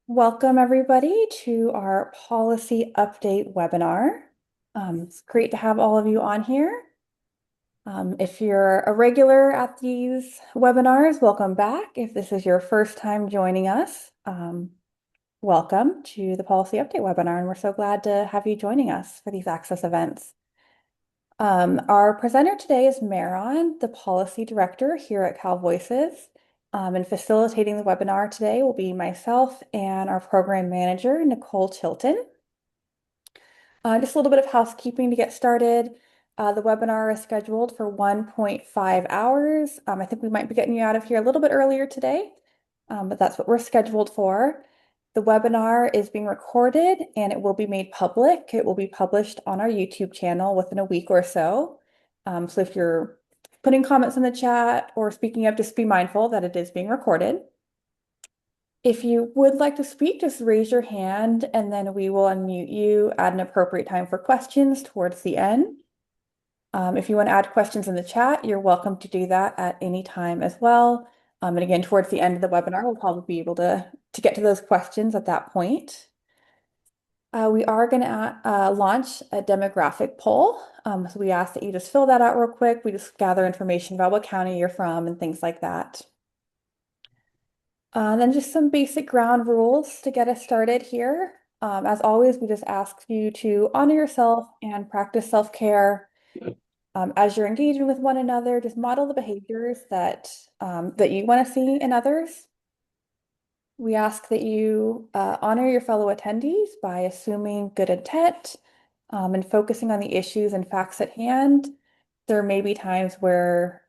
Welcome, everybody, to our policy update webinar. It's great to have all of you on here. If you're a regular at these webinars, welcome back. If this is your first time joining us, welcome to the policy update webinar, and we're so glad to have you joining us for these access events. Our presenter today is Maron, the policy director here at Cal Voices. And facilitating the webinar today will be myself and our program manager, Nicole Tilton. Just a little bit of housekeeping to get started. The webinar is scheduled for 1.5 hours. I think we might be getting you out of here a little bit earlier today, but that's what we're scheduled for. The webinar is being recorded and it will be made public. It will be published on our YouTube channel within a week or so. So if you're putting comments in the chat or speaking up, just be mindful that it is being recorded. If you would like to speak, just raise your hand and then we will unmute you at an appropriate time for questions towards the end. If you want to add questions in the chat, you're welcome to do that at any time as well. And again, towards the end of the webinar, we'll probably be able to get to those questions at that point. We are going to launch a demographic poll. So we ask that you just fill that out real quick. We just gather information about what county you're from and things like that. Then just some basic ground rules to get us started here. As always, we just ask you to honor yourself and practice self-care. As you're engaging with one another, just model the behaviors that you want to see in others. We ask that you honor your fellow attendees by assuming good intent and focusing on the issues and facts at hand. There may be times where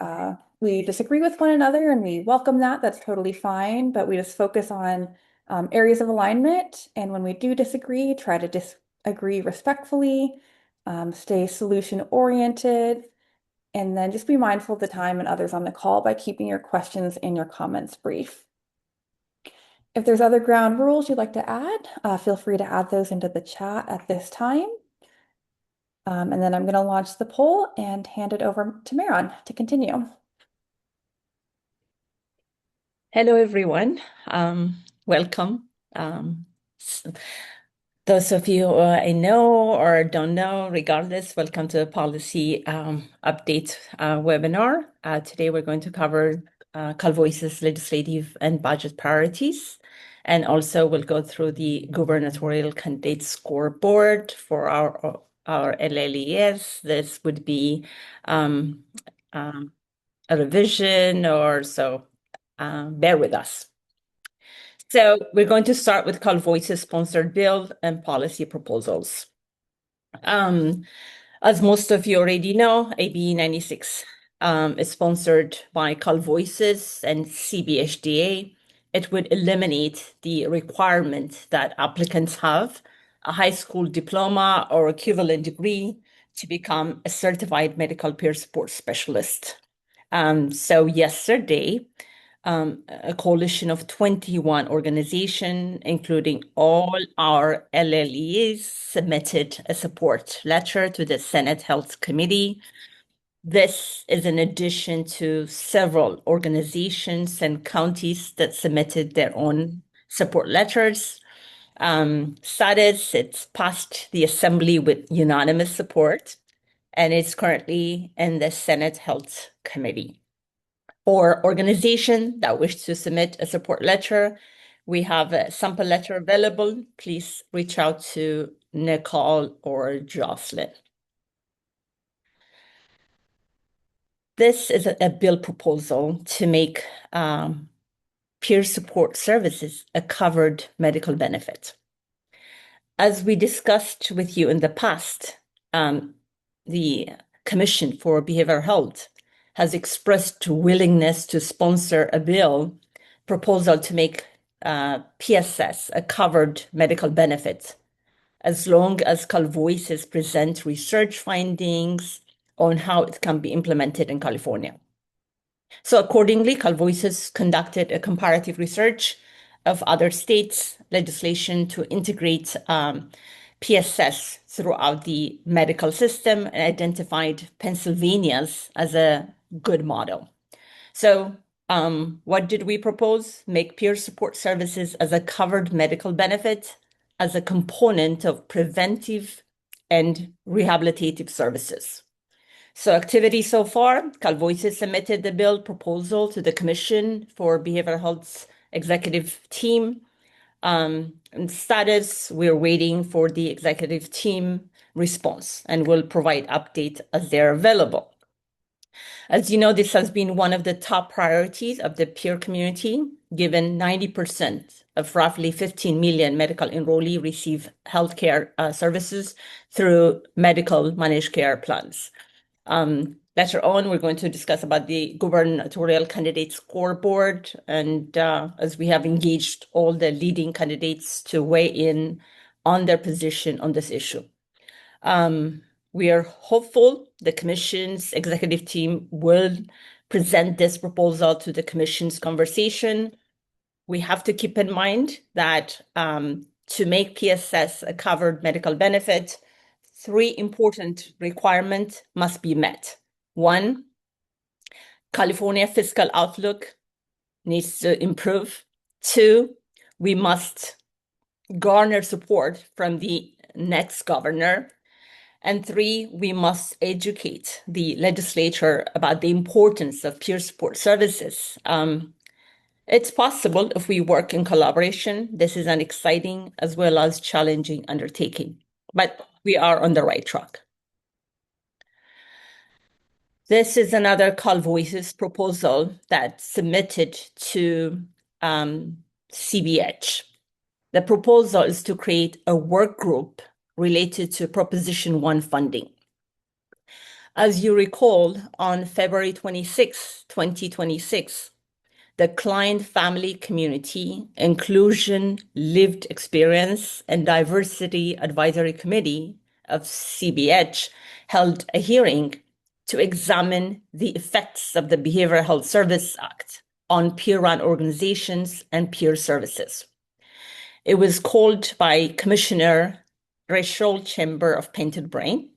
we disagree with one another and we welcome that. That's totally fine, but we just focus on areas of alignment. And when we do disagree, try to disagree respectfully, stay solution oriented, and then just be mindful of the time and others on the call by keeping your questions and your comments brief. If there's other ground rules you'd like to add, feel free to add those into the chat at this time. And then I'm going to launch the poll and hand it over to Maron to continue. Hello, everyone. Welcome. Those of you I know or don't know, regardless, welcome to the policy update webinar. Today we're going to cover Cal Voices legislative and budget priorities. And also we'll go through the gubernatorial candidate scoreboard for our LLES. This would be a revision or so. Bear with us. So we're going to start with Cal Voices sponsored bill and policy proposals. As most of you already know, AB 96 is sponsored by Cal Voices and CBHDA. It would eliminate the requirement that applicants have a high school diploma or equivalent degree to become a certified medical peer support specialist. So yesterday, a coalition of 21 organizations, including all our LLEs, submitted a support letter to the Senate Health Committee. This is in addition to several organizations and counties that submitted their own support letters. Status, it's passed the Assembly with unanimous support, and it's currently in the Senate Health Committee. For organization that wish to submit a support letter, we have a sample letter available. Please reach out to Nicole or Jocelyn. This is a bill proposal to make peer support services a covered medical benefit. As we discussed with you in the past, the Commission for Behavioral Health has expressed willingness to sponsor a bill proposal to make PSS a covered medical benefit, as long as Cal Voices present research findings on how it can be implemented in California. So accordingly, Cal Voices conducted a comparative research of other states' legislation to integrate PSS throughout the medical system and identified Pennsylvania's as a good model. So What did we propose? Make peer support services as a covered medical benefit as a component of preventive and rehabilitative services. So activity so far, CalVoices submitted the bill proposal to the Commission for Behavioral Health's executive team. And status, we're waiting for the executive team response and we'll provide updates as they're available. As you know, this has been one of the top priorities of the peer community, given 90% of roughly 15 million medical enrollees receive healthcare services through medical managed care plans. Later on, we're going to discuss about the gubernatorial candidate scoreboard, and as we have engaged all the leading candidates to weigh in on their position on this issue. We are hopeful the Commission's executive team will present this proposal to the Commission's conversation. We have to keep in mind that to make PSS a covered medical benefit, 3 important requirements must be met. 1, California fiscal outlook needs to improve. 2, we must garner support from the next governor. And 3, we must educate the legislature about the importance of peer support services. It's possible if we work in collaboration. This is an exciting as well as challenging undertaking, but we are on the right track. This is another CalVoices proposal that's submitted to CBH. The proposal is to create a work group related to Proposition 1 funding. As you recall, on February 26, 2026, the Client Family Community Inclusion, Lived Experience, and Diversity Advisory Committee of CBH held a hearing to examine the effects of the Behavioral Health Service Act on peer-run organizations and peer services. It was called by Commissioner Rachel Chamber of Painted Brain.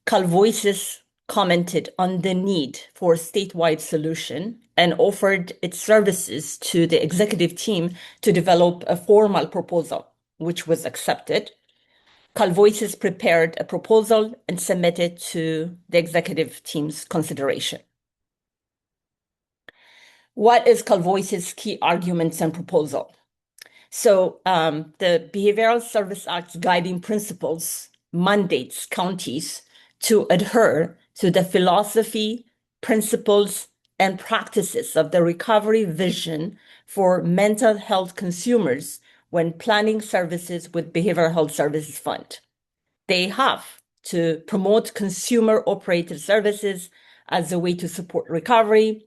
CalVoices commented on the need for a statewide solution and offered its services to the executive team to develop a formal proposal, which was accepted. CalVoices prepared a proposal and submitted to the executive team's consideration. What is CalVoices' key arguments and proposal? So the Behavioral Service Act's guiding principles mandates counties to adhere to the philosophy, principles, and practices of the recovery vision for mental health consumers when planning services with Behavioral Health Services Fund. They have to promote consumer-operated services as a way to support recovery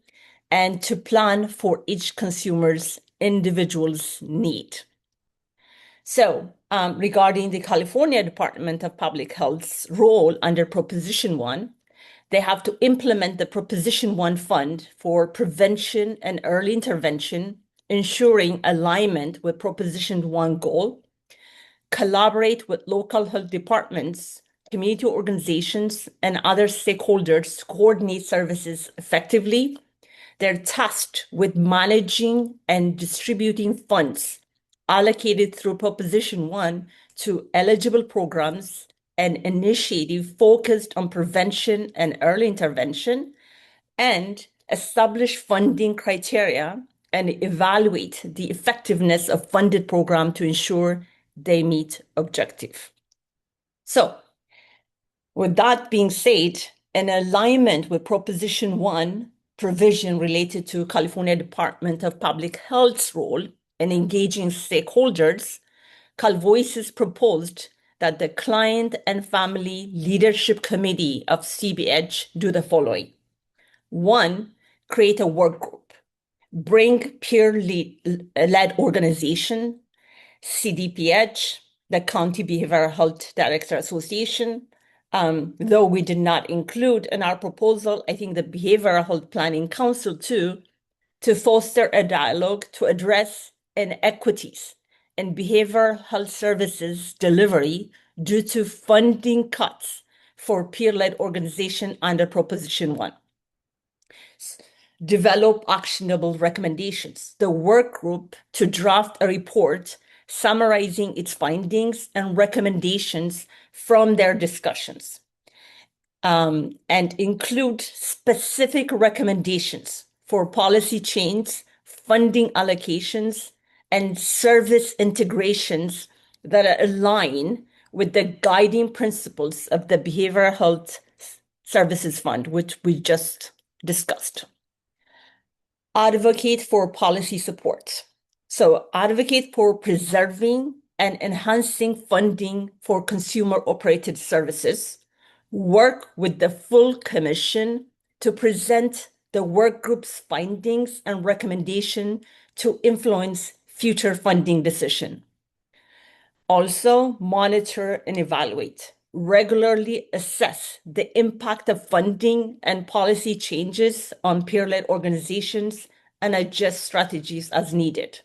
and to plan for each consumer's individual's need. So, regarding the California Department of Public Health's role under Proposition 1, they have to implement the Proposition 1 fund for prevention and early intervention, ensuring alignment with Proposition 1 goal, collaborate with local health departments, community organizations, and other stakeholders to coordinate services effectively. They're tasked with managing and distributing funds allocated through Proposition 1 to eligible programs and initiative focused on prevention and early intervention, and establish funding criteria and evaluate the effectiveness of funded program to ensure they meet objective. So, with that being said, in alignment with Proposition 1 provision related to California Department of Public Health's role in engaging stakeholders, CalVoices proposed that the Client and Family Leadership Committee of CBH do the following. 1, create a work group, bring peer-led organization, CDPH, the County Behavioral Health Director Association. Though we did not include in our proposal, I think the Behavioral Health Planning Council too, to foster a dialogue to address inequities in behavioral health services delivery due to funding cuts for peer-led organization under Proposition 1. develop actionable recommendations. The work group to draft a report summarizing its findings and recommendations from their discussions, and include specific recommendations for policy change, funding allocations, and service integrations that align with the guiding principles of the Behavioral Health Services Fund, which we just discussed. Advocate for policy support. So advocate for preserving and enhancing funding for consumer-operated services. Work with the full commission to present the work group's findings and recommendation to influence future funding decision. Also, monitor and evaluate. Regularly assess the impact of funding and policy changes on peer-led organizations and adjust strategies as needed.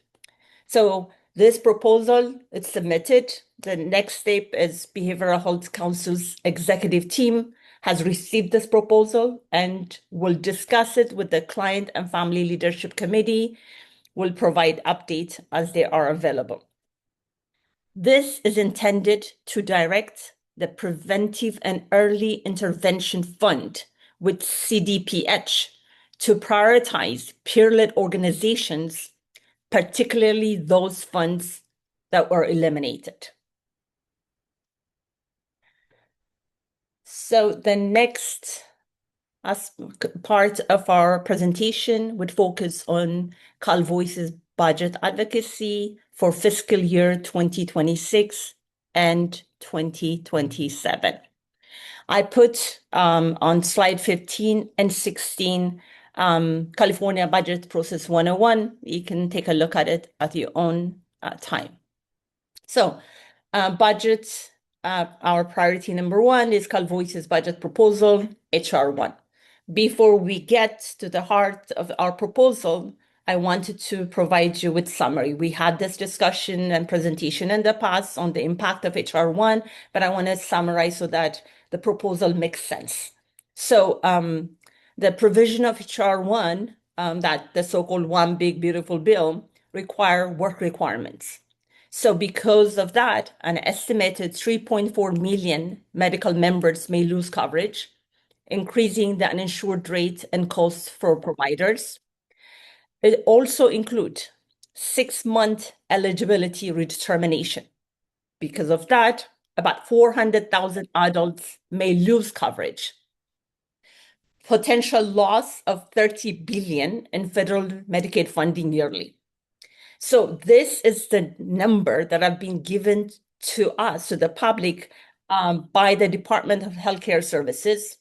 So this proposal is submitted. The next step is Behavioral Health Council's executive team has received this proposal and will discuss it with the Client and Family Leadership Committee, will provide updates as they are available. This is intended to direct the Preventive and Early Intervention Fund with CDPH to prioritize peer-led organizations, particularly those funds that were eliminated. So the next part of our presentation would focus on CalVoice's budget advocacy for fiscal year 2026 and 2027. I put on slide 15 and 16 California Budget Process 101. You can take a look at it at your own time. So budget, our priority number one is CalVoice's budget proposal, HR 1. Before we get to the heart of our proposal, I wanted to provide you with summary. We had this discussion and presentation in the past on the impact of HR 1, but I want to summarize so that the proposal makes sense. So the provision of HR 1, that the so-called One Big Beautiful Bill, require work requirements. So because of that, an estimated 3.4 million medical members may lose coverage, increasing the uninsured rate and costs for providers. It also includes 6-month eligibility redetermination. Because of that, about 400,000 adults may lose coverage. Potential loss of 30 billion in federal Medicaid funding yearly. So this is the number that have been given to us, to the public, by the Department of Healthcare Services.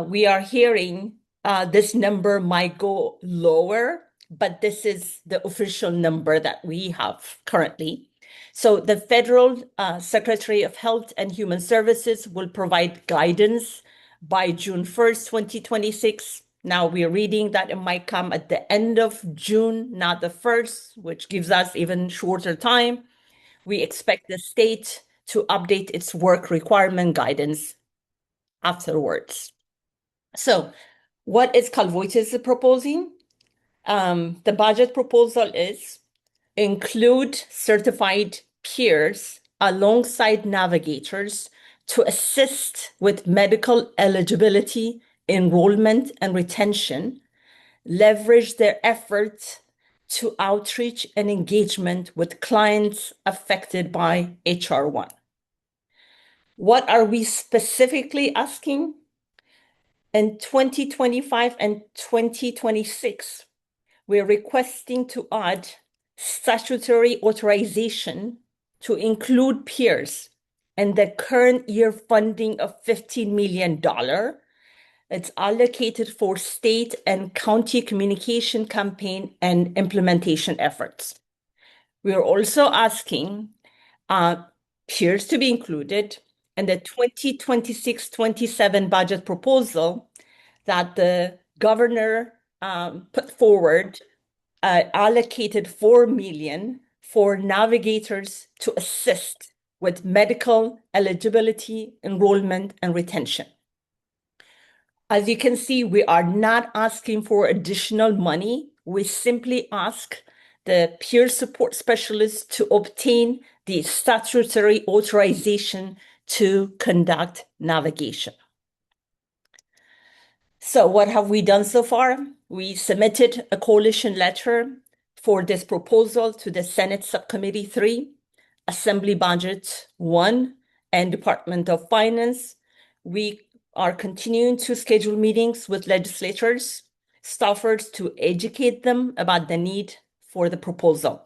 We are hearing this number might go lower, but this is the official number that we have currently. So the Federal Secretary of Health and Human Services will provide guidance by June 1st, 2026. Now we're reading that it might come at the end of June, not the 1st, which gives us even shorter time. We expect the state to update its work requirement guidance afterwards. So what is CalVoice proposing? The budget proposal is include certified peers alongside navigators to assist with medical eligibility, enrollment, and retention, leverage their efforts to outreach and engagement with clients affected by HR 1. What are we specifically asking? In 2025 and 2026, we're requesting to add statutory authorization to include peers in the current year funding of $15 million. It's allocated for state and county communication campaign and implementation efforts. We are also asking peers to be included in the 2026-27 budget proposal that the governor put forward, allocated $4 million for navigators to assist with medical eligibility, enrollment, and retention. As you can see, we are not asking for additional money. We simply ask the peer support specialist to obtain the statutory authorization to conduct navigation. So what have we done so far? We submitted a coalition letter for this proposal to the Senate Subcommittee 3, Assembly Budget 1, and Department of Finance. We are continuing to schedule meetings with legislators, staffers to educate them about the need for the proposal.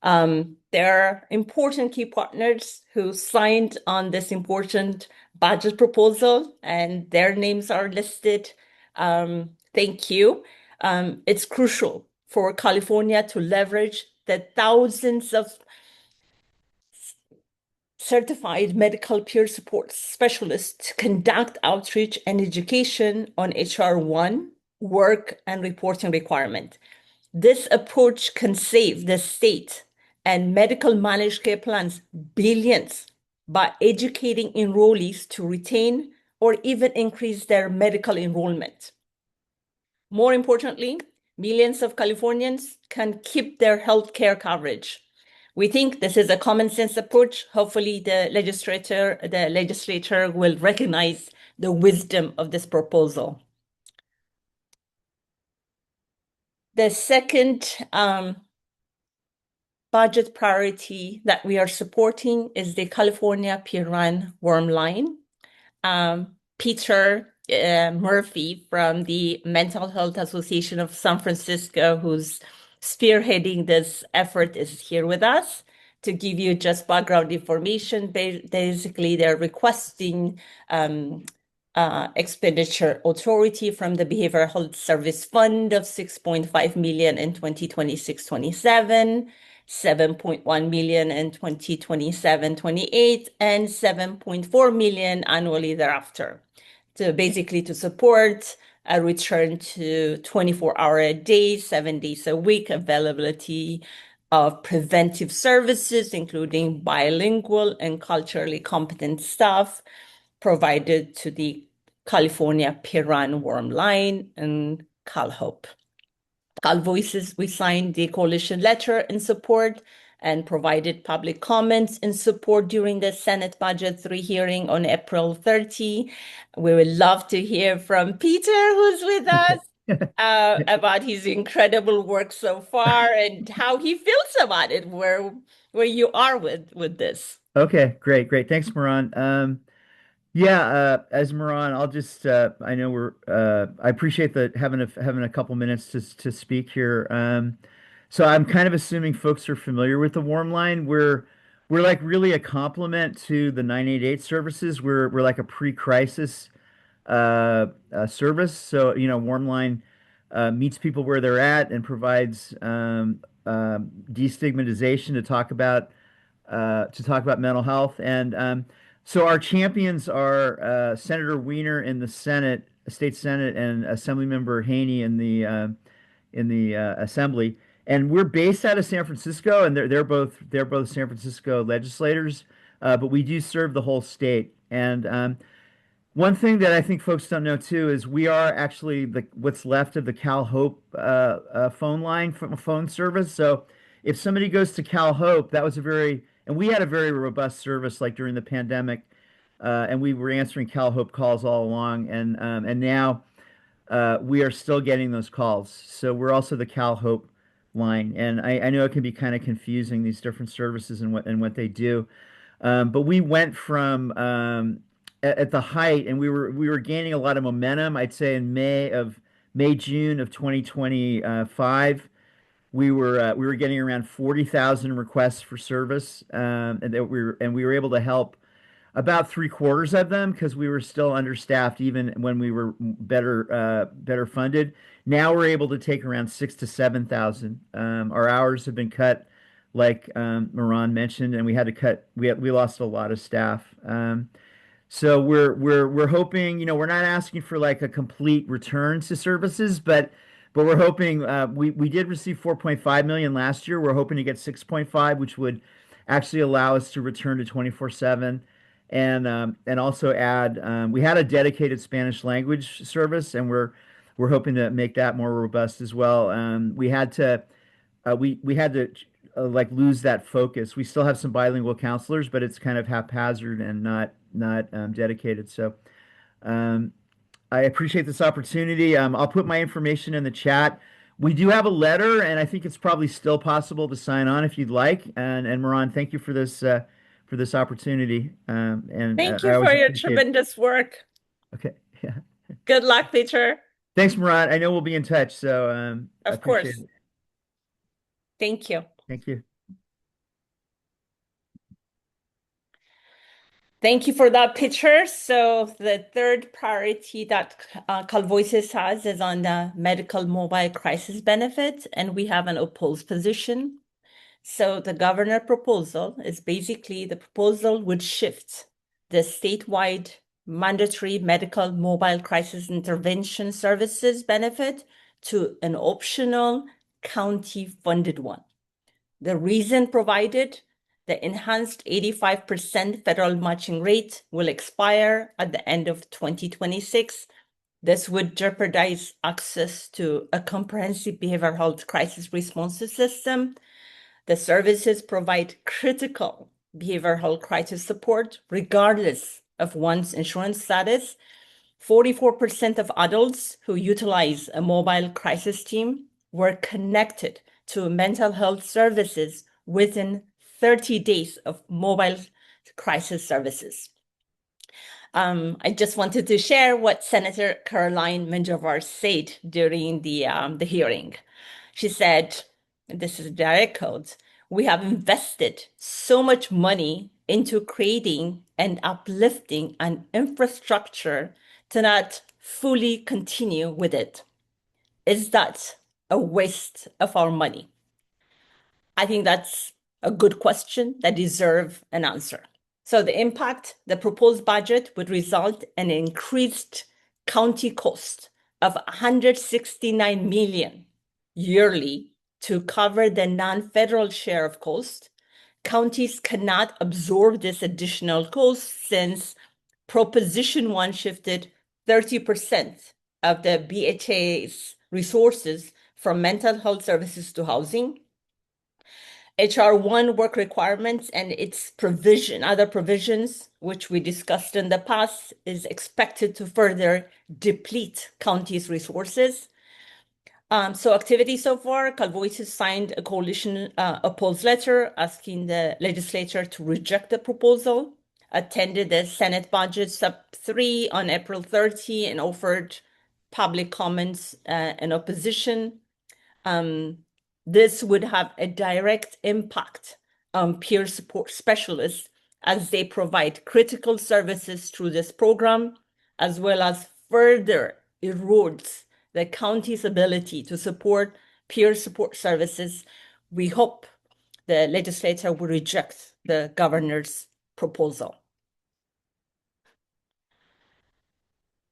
There are important key partners who signed on this important budget proposal, and their names are listed. Thank you. It's crucial for California to leverage the thousands of certified medical peer support specialists to conduct outreach and education on HR 1 work and reporting requirement. This approach can save the state and medical managed care plans billions by educating enrollees to retain or even increase their medical enrollment. More importantly, millions of Californians can keep their health care coverage. We think this is a common sense approach. Hopefully the legislature will recognize the wisdom of this proposal. The second budget priority that we are supporting is the California Peer-Run Worm Line. Peter Murphy from the Mental Health Association of San Francisco, who's spearheading this effort, is here with us to give you just background information. Basically, they're requesting expenditure authority from the Behavioral Health Service Fund of $6.5 million in 2026-27, $7.1 million in 2027-28, and $7.4 million annually thereafter. So basically to support a return to 24-hour a day, 7 days a week availability of preventive services, including bilingual and culturally competent staff provided to the California Peer-Run Worm Line and CalHOPE. CalVoices, we signed the coalition letter in support and provided public comments in support during the Senate Budget 3 hearing on April 30. We would love to hear from Peter, who's with us, about his incredible work so far and how he feels about it, where you are with this. Okay, great. Thanks, Moran. As Moran, I'll just I know I appreciate the having a couple minutes to speak here. So I'm kind of assuming folks are familiar with the Warm Line. We're like really a complement to the 988 services. We're like a pre-crisis service. So, Warm Line meets people where they're at and provides destigmatization to talk about mental health. And so our champions are Senator Wiener in the Senate, State Senate, and Assemblymember Haney in the Assembly. And we're based out of San Francisco, and they're both San Francisco legislators, but we do serve the whole state. And one thing that I think folks don't know too is we are actually what's left of the CalHOPE phone service. So if somebody goes to CalHOPE, and we had a very robust service like during the pandemic, and we were answering CalHOPE calls all along, and now we are still getting those calls. So we're also the CalHOPE line, and I know it can be kind of confusing, these different services and what they do. But we went from at the height, and we were gaining a lot of momentum. I'd say in June of 2025, we were getting around 40,000 requests for service, and we were able to help about 3/4 of them because we were still understaffed even when we were better funded. Now we're able to take around 6,000 to 7,000. Our hours have been cut, like Moran mentioned, and we had to cut. We lost a lot of staff. So we're hoping, we're not asking for like a complete return to services, but we're hoping, we did receive 4.5 million last year. We're hoping to get 6.5, which would actually allow us to return to 24/7. and also add we had a dedicated Spanish language service, and we're hoping to make that more robust as well. We had to like lose that focus. We still have some bilingual counselors, but it's kind of haphazard and not dedicated. So um, I appreciate this opportunity. I'll put my information in the chat. We do have a letter, and I think it's probably still possible to sign on if you'd like. And Moran, thank you for this opportunity. And Thank I you for always your appreciate it. tremendous work. Okay, yeah. Good luck, Peter. Thanks, Moran. I know we'll be in touch, so I Of appreciate course. it. Thank you. Thank you. Thank you for that picture. So the third priority that CalVoices has is on the medical mobile crisis benefit, and we have an opposed position. So the governor proposal is basically the proposal would shift the statewide mandatory medical mobile crisis intervention services benefit to an optional county-funded one. The reason provided, the enhanced 85% federal matching rate will expire at the end of 2026. This would jeopardize access to a comprehensive behavioral health crisis response system. The services provide critical behavioral health crisis support regardless of one's insurance status. 44% of adults who utilize a mobile crisis team were connected to mental health services within 30 days of mobile crisis services. I just wanted to share what Senator Caroline Menjivar said during the hearing. She said, this is direct quote, "We have invested so much money into creating and uplifting an infrastructure to not fully continue with it. Is that a waste of our money?" I think that's a good question that deserves an answer. So the impact, the proposed budget would result in an increased county cost of 169 million yearly to cover the non-federal share of cost. Counties cannot absorb this additional cost since Proposition 1 shifted 30% of the BHA's resources from mental health services to housing. HR 1 work requirements and its other provisions, which we discussed in the past, is expected to further deplete counties' resources. So activity so far, CalVoices signed a coalition opposed letter asking the legislature to reject the proposal, attended the Senate Budget Sub 3 on April 30 and offered public comments in opposition. This would have a direct impact on peer support specialists as they provide critical services through this program, as well as further erodes the county's ability to support peer support services. We hope the legislature will reject the governor's proposal.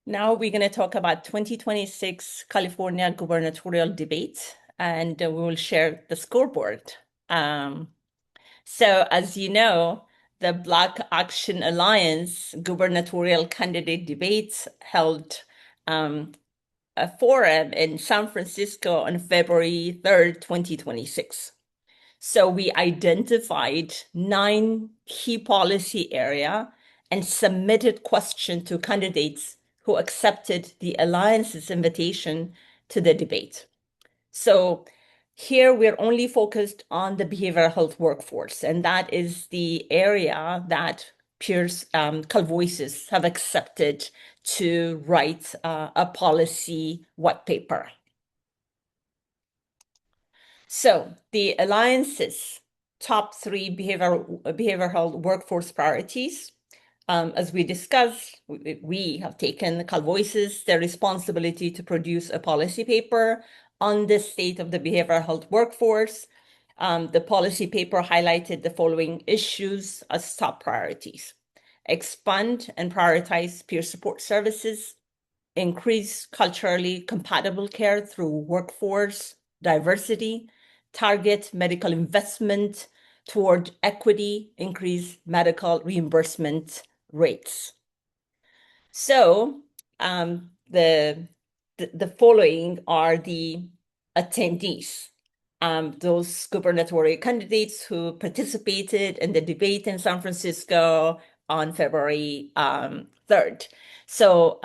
Now we're going to talk about 2026 California gubernatorial debate, and we will share the scoreboard. So as you know, the Black Action Alliance gubernatorial candidate debate held a forum in San Francisco on February 3rd, 2026. So we identified 9 key policy areas and submitted questions to candidates who accepted the Alliance's invitation to the debate. So here we're only focused on the behavioral health workforce, and that is the area that peers, CalVoices have accepted to write a policy white paper. So the Alliance's top 3 behavioral health workforce priorities. As we discussed, we have taken CalVoices their responsibility to produce a policy paper on the state of the behavioral health workforce. The policy paper highlighted the following issues as top priorities: expand and prioritize peer support services, increase culturally compatible care through workforce diversity, target medical investment toward equity, increase medical reimbursement rates. So the following are the attendees. Those gubernatorial candidates who participated in the debate in San Francisco on February 3rd. So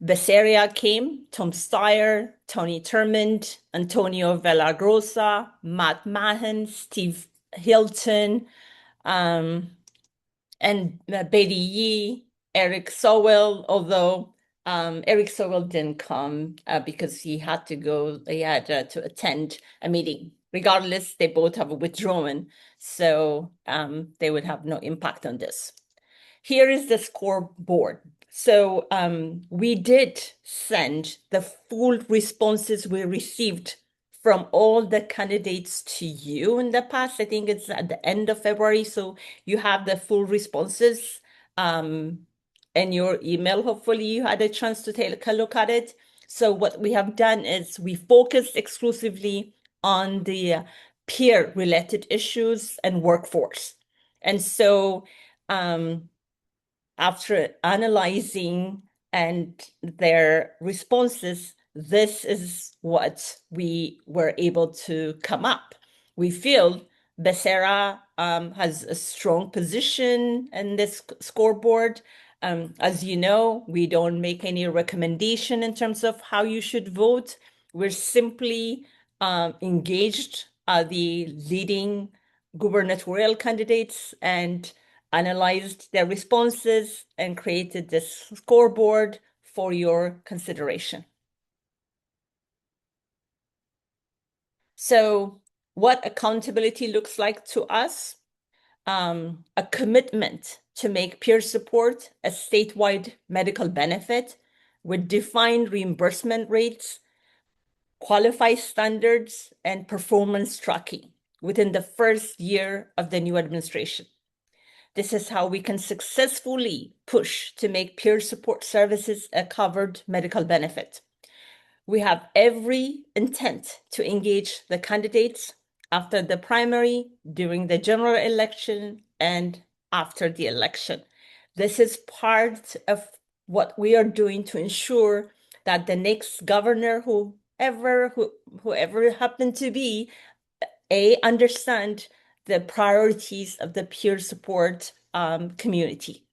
Becerra came, Tom Steyer, Tony Thurmond, Antonio Villagrosa, Matt Mahan, Steve Hilton, and Betty Yee, Eric Sowell, although Eric Sowell didn't come because he had to attend a meeting. Regardless, they both have withdrawn, so they would have no impact on this. Here is the scoreboard. So we did send the full responses we received from all the candidates to you in the past. I think it's at the end of February. So you have the full responses in your email. Hopefully you had a chance to take a look at it. So what we have done is we focused exclusively on the peer-related issues and workforce. And so after analyzing and their responses, this is what we were able to come up. We feel Becerra has a strong position in this scoreboard. As you know, we don't make any recommendation in terms of how you should vote. We're simply engaged the leading gubernatorial candidates and analyzed their responses and created this scoreboard for your consideration. So what accountability looks like to us, a commitment to make peer support a statewide medical benefit with defined reimbursement rates, qualified standards, and performance tracking within the first year of the new administration. This is how we can successfully push to make peer support services a covered medical benefit. We have every intent to engage the candidates after the primary, during the general election, and after the election. This is part of what we are doing to ensure that the next governor, whoever happened to be, understand the priorities of the peer support community.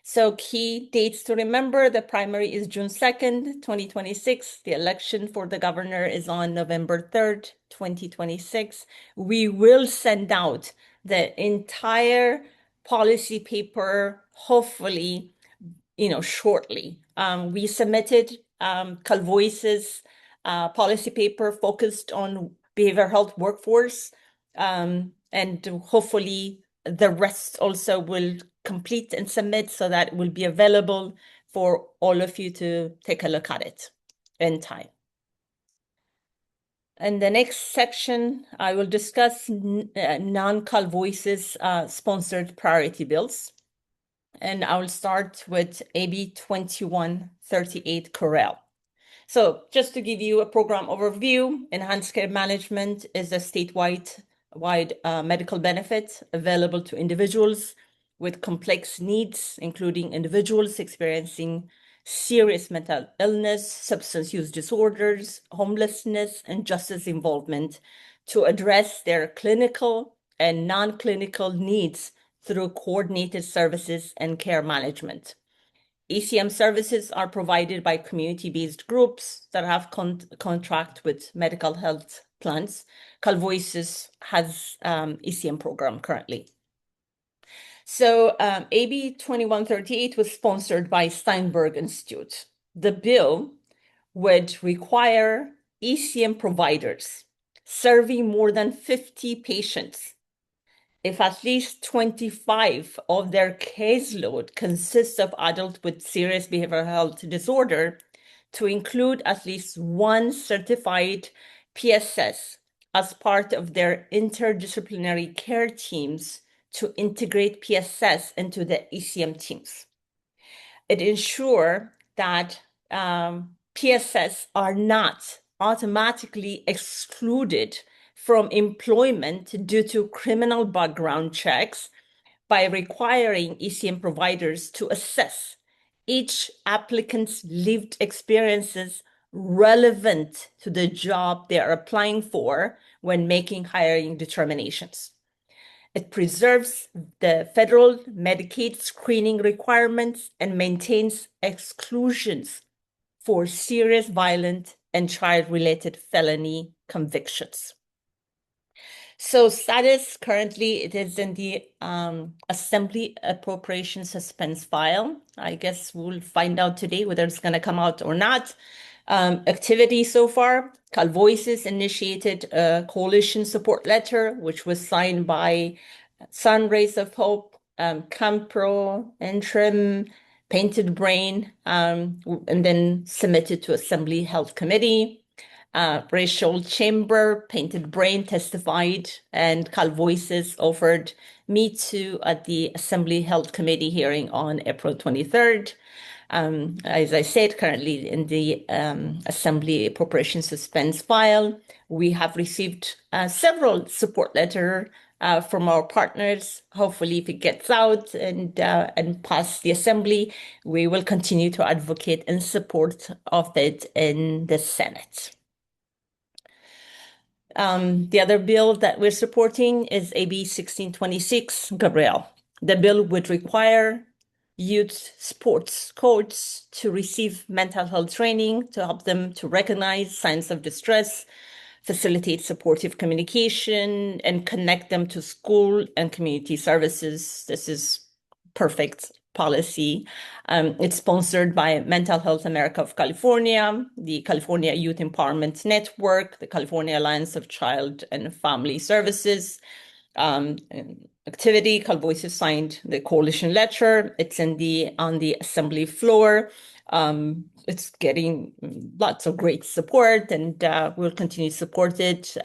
So key dates to remember, the primary is June 2nd, 2026. The election for the governor is on November 3rd, 2026. We will send out the entire policy paper, hopefully, shortly. We submitted CalVoice's policy paper focused on behavioral health workforce, and hopefully the rest also will complete and submit so that it will be available for all of you to take a look at it in time. In the next section, I will discuss non-CalVoice's sponsored priority bills. And I will start with AB 2138 Correll. So just to give you a program overview, Enhanced Care Management is a statewide medical benefit available to individuals with complex needs, including individuals experiencing serious mental illness, substance use disorders, homelessness, and justice involvement to address their clinical and non-clinical needs through coordinated services and care management. ECM services are provided by community-based groups that have contract with medical health plans. CalVoices has ECM program currently. So AB 2138 was sponsored by Steinberg Institute. The bill would require ECM providers serving more than 50 patients, if at least 25 of their caseload consists of adults with serious behavioral health disorder, to include at least one certified PSS as part of their interdisciplinary care teams to integrate PSS into the ECM teams. It ensures that PSS are not automatically excluded from employment due to criminal background checks by requiring ECM providers to assess each applicant's lived experiences relevant to the job they are applying for when making hiring determinations. It preserves the federal Medicaid screening requirements and maintains exclusions for serious violent and child-related felony convictions. So status currently, it is in the Assembly Appropriation Suspense file. I guess we'll find out today whether it's going to come out or not. Activity so far, Cal Voices initiated a coalition support letter, which was signed by Sun Rays of Hope, Campro, Interim, Painted Brain, and then submitted to Assembly Health Committee. Racial Chamber, Painted Brain testified, and Cal Voices offered me too at the Assembly Health Committee hearing on April 23rd. As I said, currently in the Assembly Appropriation Suspense file, we have received several support letters from our partners. Hopefully, if it gets out and pass the Assembly, we will continue to advocate in support of it in the Senate. The other bill that we're supporting is AB 1626, Gabrielle. The bill would require youth sports coaches to receive mental health training to help them to recognize signs of distress, facilitate supportive communication, and connect them to school and community services. This is perfect policy. It's sponsored by Mental Health America of California, the California Youth Empowerment Network, the California Alliance of Child and Family Services. Activity, Cal Voices signed the coalition letter. It's on the Assembly floor. It's getting lots of great support, and we'll continue to support it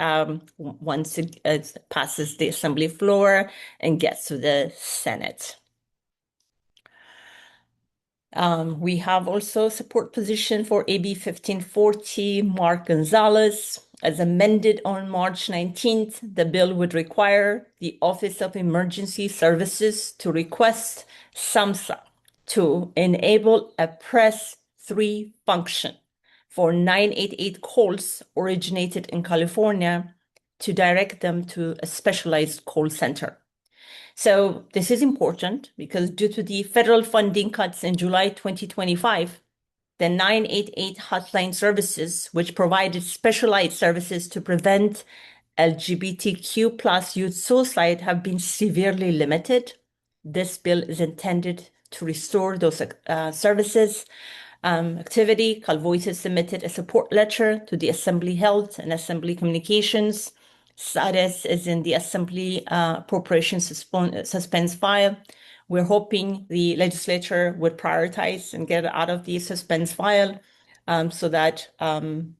once it passes the Assembly floor and gets to the Senate. We have also support position for AB 1540, Mark Gonzalez. As amended on March 19th, the bill would require the Office of Emergency Services to request SAMHSA to enable a press 3 function for 988 calls originated in California to direct them to a specialized call center. So this is important because due to the federal funding cuts in July 2025, the 988 hotline services, which provided specialized services to prevent LGBTQ plus youth suicide, have been severely limited. This bill is intended to restore those services. Activity, Cal Voices submitted a support letter to the Assembly Health and Assembly Communications. Status is in the Assembly Appropriation Suspense file. We're hoping the legislature would prioritize and get it out of the suspense file so that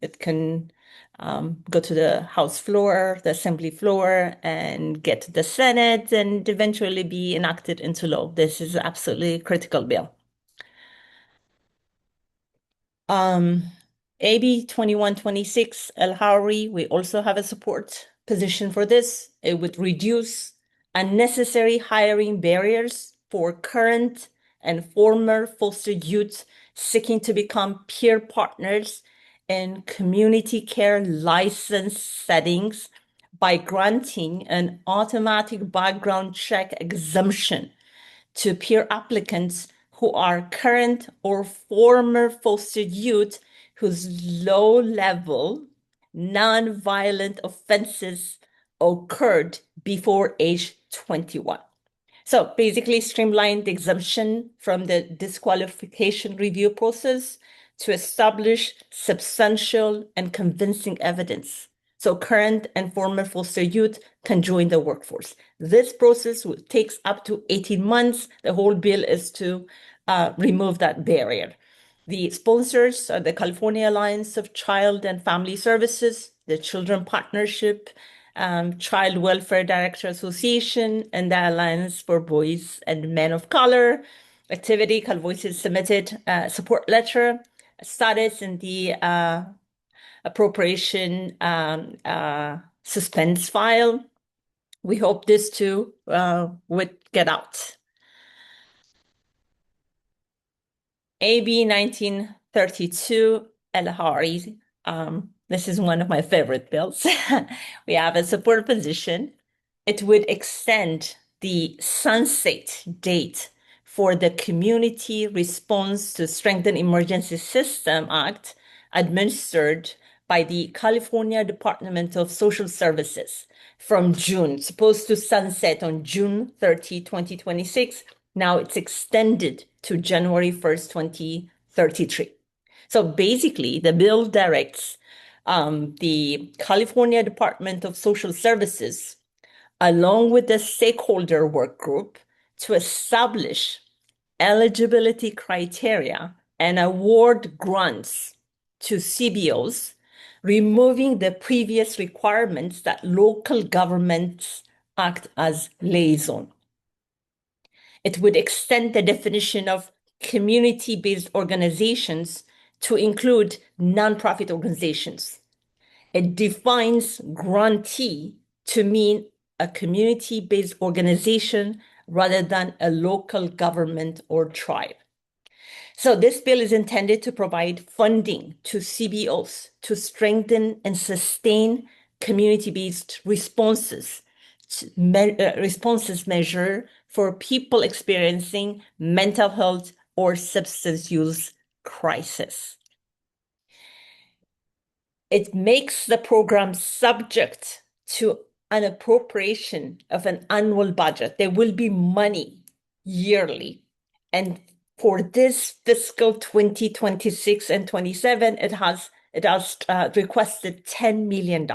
it can go to the House floor, the Assembly floor, and get to the Senate and eventually be enacted into law. This is absolutely a critical bill. AB 2126, El Houry, we also have a support position for this. It would reduce unnecessary hiring barriers for current and former foster youth seeking to become peer partners in community care license settings by granting an automatic background check exemption to peer applicants who are current or former foster youth whose low-level, non-violent offenses occurred before age 21. So basically streamline the exemption from the disqualification review process to establish substantial and convincing evidence so current and former foster youth can join the workforce. This process takes up to 18 months. The whole bill is to remove that barrier. The sponsors are the California Alliance of Child and Family Services, the Children Partnership, Child Welfare Director Association, and the Alliance for Boys and Men of Color. Activity, Cal Voices submitted a support letter. Status in the appropriation suspense file. We hope this too would get out. AB 1932 El-Hari. This is one of my favorite bills. We have a support position. It would extend the sunset date for the Community Response to Strengthen Emergency System Act administered by the California Department of Social Services from June, supposed to sunset on June 30, 2026. Now it's extended to January 1st, 2033. So basically, the bill directs the California Department of Social Services, along with the stakeholder work group, to establish eligibility criteria and award grants to CBOs, removing the previous requirements that local governments act as liaison. It would extend the definition of community-based organizations to include nonprofit organizations. It defines grantee to mean a community-based organization rather than a local government or tribe. So this bill is intended to provide funding to CBOs to strengthen and sustain community-based responses measure for people experiencing mental health or substance use crisis. It makes the program subject to an appropriation of an annual budget. There will be money yearly. And for this fiscal 2026 and 27, it has requested $10 million.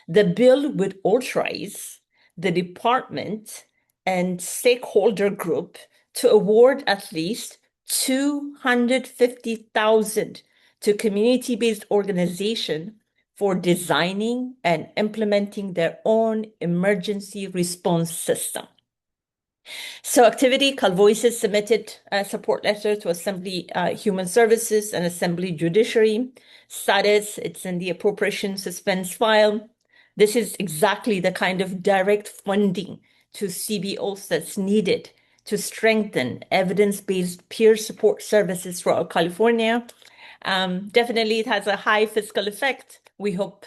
The bill would authorize the department and stakeholder group to award at least $250,000 to community-based organization for designing and implementing their own emergency response system. So Activity CalVoices submitted a support letter to Assembly Human Services and Assembly Judiciary. Status, it's in the appropriation suspense file. This is exactly the kind of direct funding to CBOs that's needed to strengthen evidence-based peer support services throughout California. Definitely, it has a high fiscal effect. We hope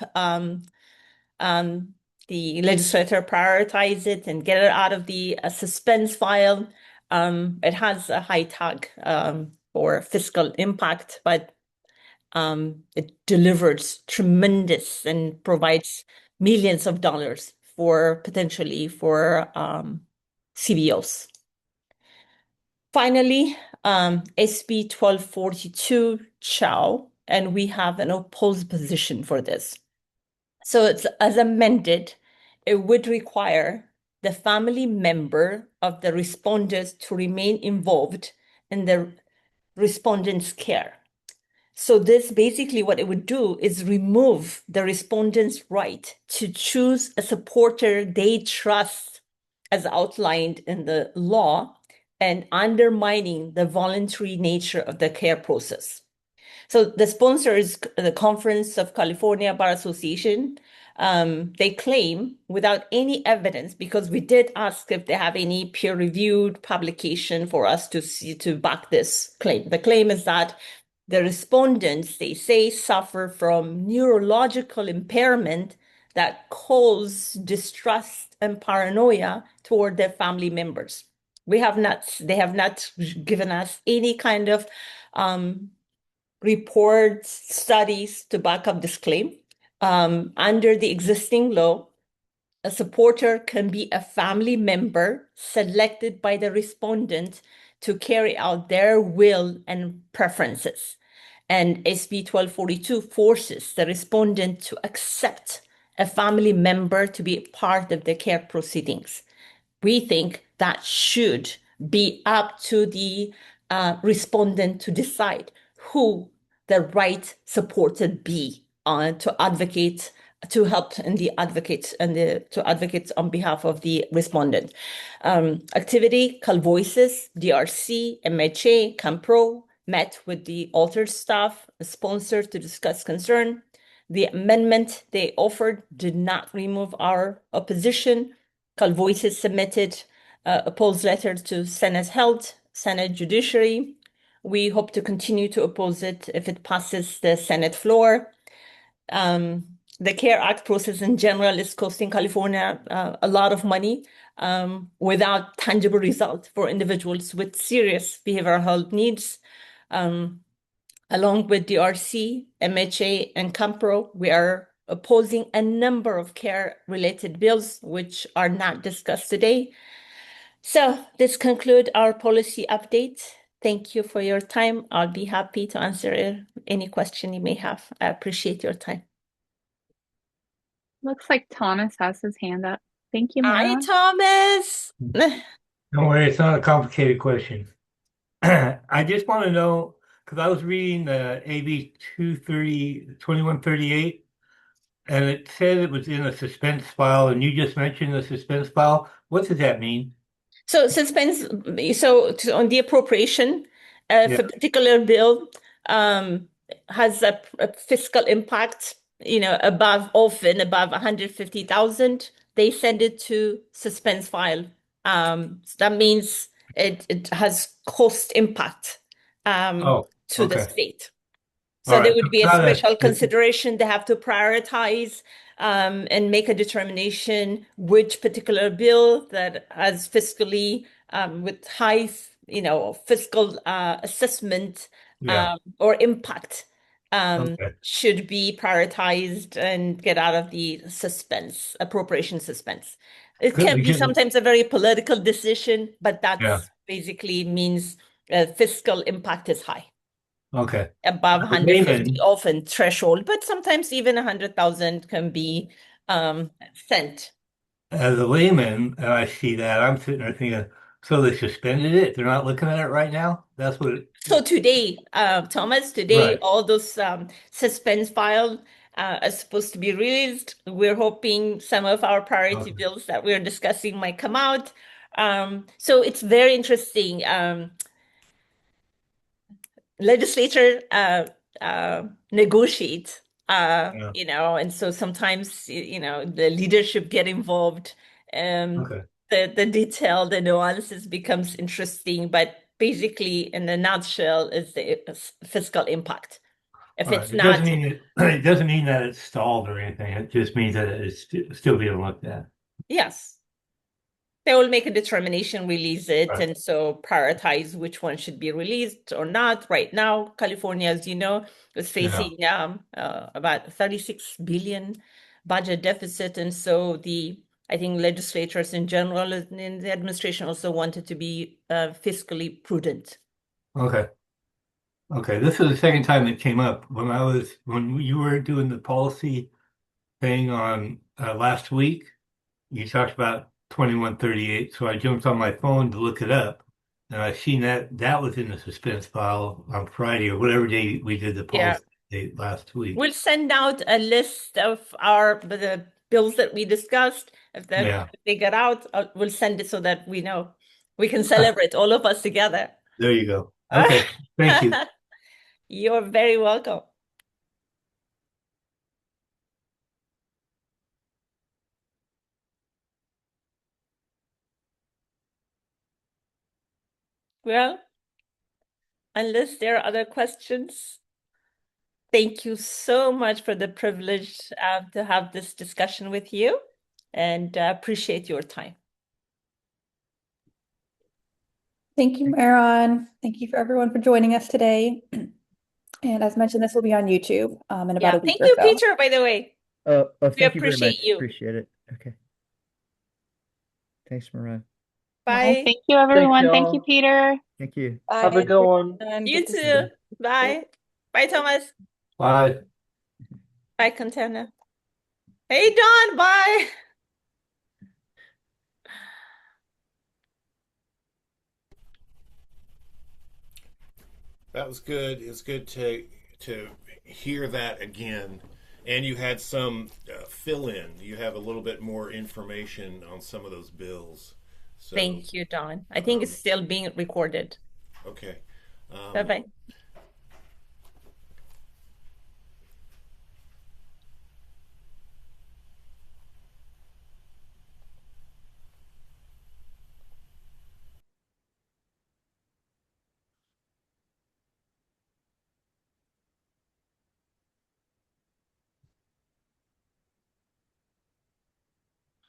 the legislature prioritize it and get it out of the suspense file. It has a high tag for fiscal impact, but it delivers tremendous and provides millions of dollars for potentially for CBOs. Finally, SB 1242 Chow, and we have an opposed position for this. So it's as amended, it would require the family member of the respondent to remain involved in the respondent's care. So this basically what it would do is remove the respondent's right to choose a supporter they trust as outlined in the law and undermining the voluntary nature of the care process. So the sponsor is the Conference of California Bar Association. They claim without any evidence, because we did ask if they have any peer-reviewed publication for us to see to back this claim. The claim is that the respondents, they say, suffer from neurological impairment that cause distrust and paranoia toward their family members. They have not given us any kind of reports, studies to back up this claim. Under the existing law, a supporter can be a family member selected by the respondent to carry out their will and preferences. And SB 1242 forces the respondent to accept a family member to be part of the care proceedings. We think that should be up to the respondent to decide who the right supporter be to advocate, to help in the advocate and to advocate on behalf of the respondent. Activity CalVoices, DRC, MHA, CAMPRO met with the altered staff, a sponsor to discuss concern. The amendment they offered did not remove our opposition. CalVoices submitted a opposed letter to Senate Health, Senate Judiciary. We hope to continue to oppose it if it passes the Senate floor. The CARE Act process in general is costing California a lot of money without tangible result for individuals with serious behavioral health needs. Along with DRC, MHA, and CAMPRO, we are opposing a number of care-related bills which are not discussed today. So this concludes our policy update. Thank you for your time. I'll be happy to answer any question you may have. I appreciate your time. Looks like Thomas has his hand up. Thank you, Hi, Mara. Thomas. Don't worry, it's not a complicated question. I just want to know, because I was reading the AB 2138, and it said it was in a suspense file, and you just mentioned the suspense file. What does that mean? So suspense, on the appropriation, if a particular bill has a fiscal impact, often above 150,000, they send it to suspense file. So that means it has cost impact to the okay. state. All So there right. would be a Not a- special consideration. They have to prioritize and make a determination which particular bill that has fiscally with high, fiscal assessment Yeah. or impact Okay. should be prioritized and get out of the appropriation suspense. It Good, can be because- sometimes a very political decision, but Yeah. that's basically means fiscal impact is high. Okay. Above As a 150 layman- often threshold, but sometimes even 100,000 can be sent. As a layman, and I see that, I'm sitting there thinking, so they suspended it? They're not looking at it right now? That's what it, So today, Thomas, Right. all those suspense files are supposed to be released. We're hoping some of our priority Okay. bills that we're discussing might come out. So it's very interesting. Legislature negotiate, Yeah. and so sometimes, the leadership get involved. Okay. The detail, the nuances becomes interesting, but basically, in a nutshell, is the fiscal impact. If All right. it's It not, doesn't mean it doesn't mean that it's stalled or anything. It just means that it's still being looked at. yes, they will make a determination, release it, Right. and so prioritize which one should be released or not. Right now, California, as you know, is facing about 36 billion budget deficit, and so I think legislators in general in the administration also wanted to be fiscally prudent. Okay. Okay. This is the second time it came up when you were doing the policy thing on last week. You talked about 2138, so I jumped on my phone to look it up, and I seen that was in the suspense file on Friday or whatever day we did the Yeah. policy date last week. We'll send out a list of the bills that we discussed. If they get out, we'll send it so that we know we can celebrate all of us together. There you go. Okay. Thank you. You're very welcome. Well, unless there are other questions, thank you so much for the privilege to have this discussion with you, and appreciate your time. Thank you, Maron. Thank you for everyone for joining us today. And as mentioned, this will be on YouTube in about a week Thank or you, so. Peter, by the way. Oh, thank you very appreciate much. you. Appreciate it. Okay. Thanks, Maran. Bye. Thank you, everyone. Thank you, y'all. Peter. Thank you. Have a good one. You too. Bye. Bye, Thomas. Bye. Bye, Contana. Hey, Don. Bye. That was good. It's good to hear that again. And you had some fill in. You have a little bit more information on some of those bills. So, Thank you, Don. I think it's still being recorded. okay. Bye-bye.